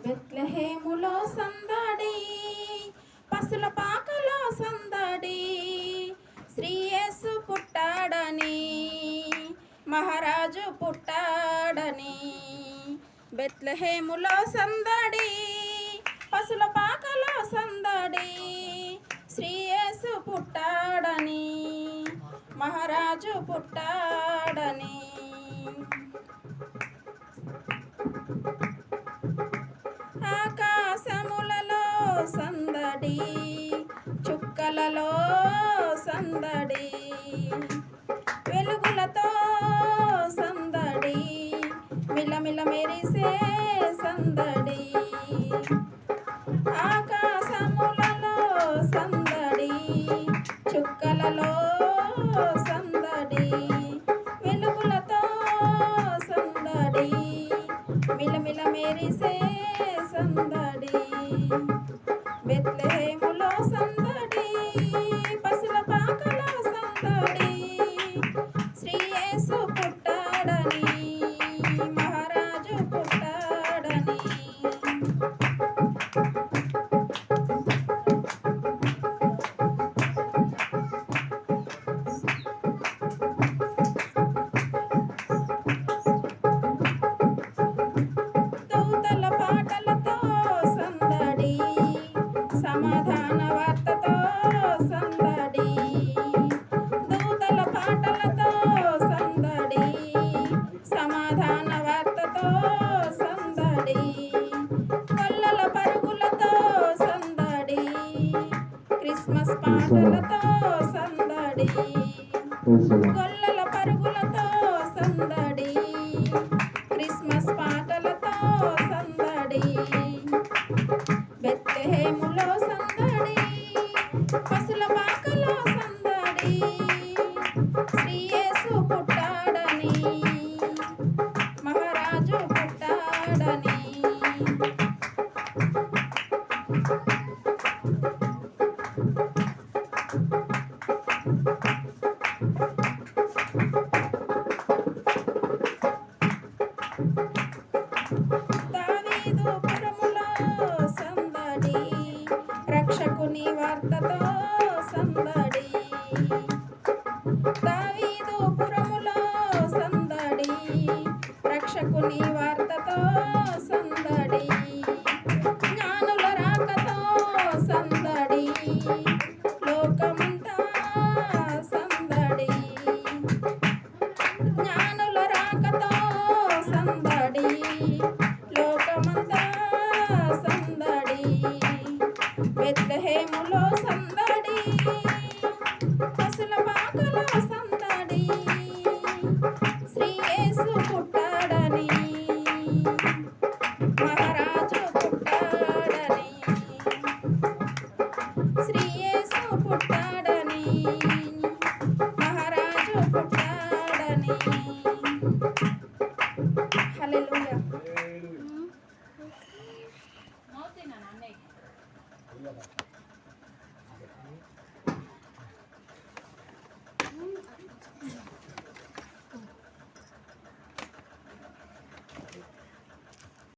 బెత్లెహేములో సందడి, పసుల పాకలో సందడి, శ్రీ యేసు పుట్టాడని, మహారాజు పుట్టాడని. బెత్లెహేములో సందడి, పసుల పాకలో సందడి, శ్రీ యేసు పుట్టాడని, మహారాజు పుట్టాడని. ఆకాశములలో సందడి, చుక్కలలో సందడి, వెలుగులతో సందడి, మిలమిల మెరిసే సందడి. ఆకాశములలో సందడి, చుక్కలలో సందడి, వెలుగులతో సందడి, మిలమిల మెరిసే సందడి. బెత్లెహేములో సందడి, పసుల పాకలో సందడి, శ్రీ యేసు పుట్టాడని, మహారాజు పుట్టాడని. దూతల పాటలతో సందడి, సమాధాన వార్తతో సందడి. దూతల పాటలతో సందడి, సమాధాన వార్తతో సందడి. కొల్లల పరుగులతో సందడి, క్రిస్మస్ పాటలతో సందడి. కొల్లల పరుగులతో సందడి, క్రిస్మస్ పాటలతో సందడి. బెత్లెహేములో సందడి, పసుల పాకలో సందడి, శ్రీ యేసు పుట్టాడని, మహారాజు పుట్టాడని. దావీదు పురములో సందడి, రక్షకుని వార్తతో సందడి. దావీదు పురములో సందడి, రక్షకుని వార్తతో సందడి. జ్ఞానుల రాకతో సందడి, లోకమంతా సందడి. జ్ఞానుల రాకతో సందడి, లోకమంతా సందడి. బెత్లెహేములో సందడి, పసుల పాకలో సందడి, శ్రీ యేసు పుట్టాడని, మహారాజు పుట్టాడని. శ్రీ యేసు పుట్టాడని, మహారాజు పుట్టాడని. హల్లెలూయా.